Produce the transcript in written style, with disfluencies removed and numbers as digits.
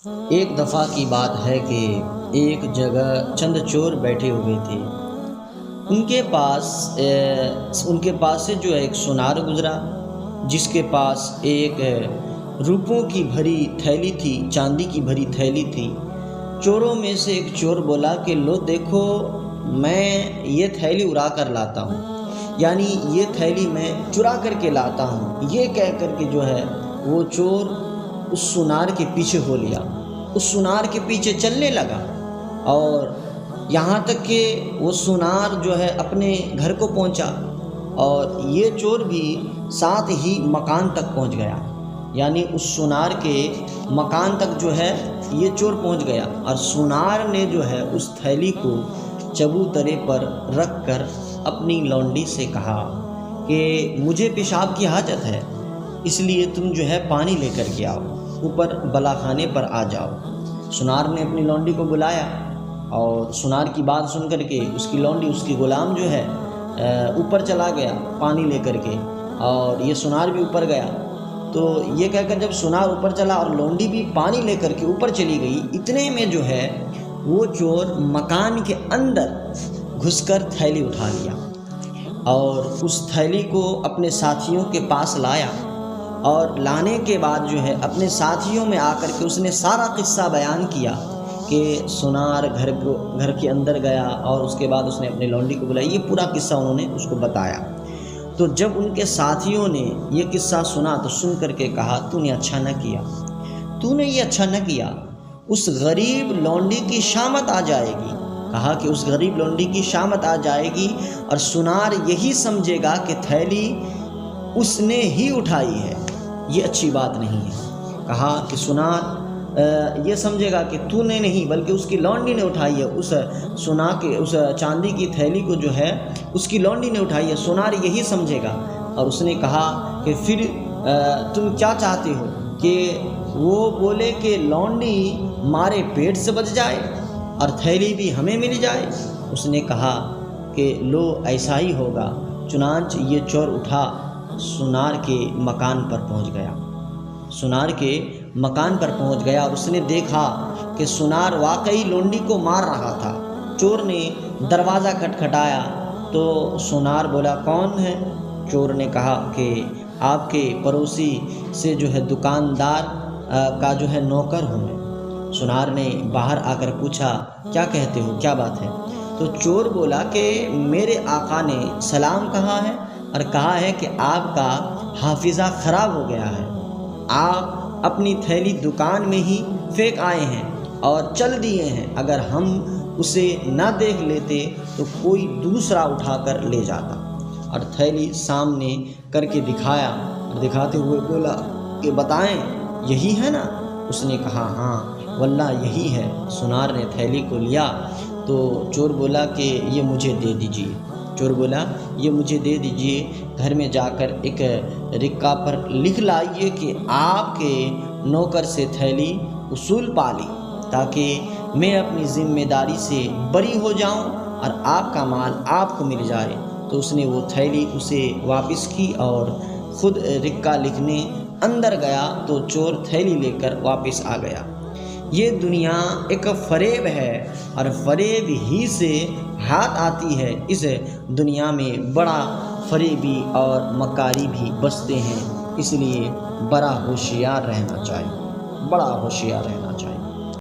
ایک دفعہ کی بات ہے کہ ایک جگہ چند چور بیٹھے ہوئے تھے۔ ان کے پاس سے جو ایک سونار گزرا، جس کے پاس ایک روپوں کی بھری تھیلی تھی، چاندی کی بھری تھیلی تھی۔ چوروں میں سے ایک چور بولا کہ لو دیکھو، میں یہ تھیلی اڑا کر لاتا ہوں، یعنی یہ تھیلی میں چرا کر کے لاتا ہوں۔ یہ کہہ کر کے جو ہے وہ چور اس سونار کے پیچھے ہو لیا، اس سونار کے پیچھے چلنے لگا، اور یہاں تک کہ وہ سونار جو ہے اپنے گھر کو پہنچا، اور یہ چور بھی ساتھ ہی مکان تک پہنچ گیا، یعنی اس سونار کے مکان تک جو ہے یہ چور پہنچ گیا۔ اور سونار نے جو ہے اس تھیلی کو چبوترے پر رکھ کر اپنی لونڈی سے کہا کہ مجھے پیشاب کی حاجت ہے، اس لیے تم جو ہے پانی لے کر کے آؤ، اوپر بلا خانے پر آ جاؤ۔ سونار نے اپنی لونڈی کو بلایا، اور سونار کی بات سن کر کے اس کی لونڈی، اس کی غلام جو ہے اوپر چلا گیا پانی لے کر کے، اور یہ سونار بھی اوپر گیا۔ تو یہ کہہ کر جب سونار اوپر چلا اور لونڈی بھی پانی لے کر کے اوپر چلی گئی، اتنے میں جو ہے وہ چور مکان کے اندر گھس کر تھیلی اٹھا لیا، اور اس تھیلی کو اپنے ساتھیوں کے پاس لایا، اور لانے کے بعد جو ہے اپنے ساتھیوں میں آ کر کے اس نے سارا قصہ بیان کیا کہ سونار گھر کے اندر گیا، اور اس کے بعد اس نے اپنے لونڈی کو بلایا۔ یہ پورا قصہ انہوں نے اس کو بتایا۔ تو جب ان کے ساتھیوں نے یہ قصہ سنا تو سن کر کے کہا تو نے اچھا نہ کیا، تو نے یہ اچھا نہ کیا، اس غریب لونڈی کی شامت آ جائے گی۔ کہا کہ اس غریب لونڈی کی شامت آ جائے گی، اور سونار یہی سمجھے گا کہ تھیلی اس نے ہی اٹھائی ہے، یہ اچھی بات نہیں ہے۔ کہا کہ سونار یہ سمجھے گا کہ تو نے نہیں بلکہ اس کی لونڈی نے اٹھائی ہے، اس چاندی کی تھیلی کو جو ہے اس کی لونڈی نے اٹھائی ہے، سونار یہی سمجھے گا۔ اور اس نے کہا کہ پھر تم کیا چاہتے ہو، کہ وہ بولے کہ لونڈی مارے پیٹ سے بچ جائے اور تھیلی بھی ہمیں مل جائے؟ اس نے کہا کہ لو ایسا ہی ہوگا۔ چنانچہ یہ چور اٹھا سونار کے مکان پر پہنچ گیا، سونار کے مکان پر پہنچ گیا، اور اس نے دیکھا کہ سونار واقعی لونڈی کو مار رہا تھا۔ چور نے دروازہ کھٹکھٹایا تو سونار بولا کون ہے؟ چور نے کہا کہ آپ کے پڑوسی سے جو ہے دکاندار کا جو ہے نوکر ہوں میں۔ سونار نے باہر آ کر پوچھا کیا کہتے ہو، کیا بات ہے؟ تو چور بولا کہ میرے آقا نے سلام کہا ہے، اور کہا ہے کہ آپ کا حافظہ خراب ہو گیا ہے، آپ اپنی تھیلی دکان میں ہی پھینک آئے ہیں اور چل دیے ہیں، اگر ہم اسے نہ دیکھ لیتے تو کوئی دوسرا اٹھا کر لے جاتا۔ اور تھیلی سامنے کر کے دکھایا، اور دکھاتے ہوئے بولا کہ بتائیں یہی ہے نا؟ اس نے کہا ہاں واللہ یہی ہے۔ سونار نے تھیلی کو لیا تو چور بولا کہ یہ مجھے دے دیجیے۔ چور بولا یہ مجھے دے دیجیے، گھر میں جا کر ایک رکا پر لکھ لائیے کہ آپ کے نوکر سے تھیلی اصول پا لی، تاکہ میں اپنی ذمہ داری سے بری ہو جاؤں اور آپ کا مال آپ کو مل جائے۔ تو اس نے وہ تھیلی اسے واپس کی، اور خود رکا لکھنے اندر گیا تو چور تھیلی لے کر واپس آ گیا۔ یہ دنیا ایک فریب ہے، اور فریب ہی سے ہاتھ آتی ہے۔ اس دنیا میں بڑا فریبی اور مکاری بھی بستے ہیں، اس لیے بڑا ہوشیار رہنا چاہیے، بڑا ہوشیار رہنا چاہیے۔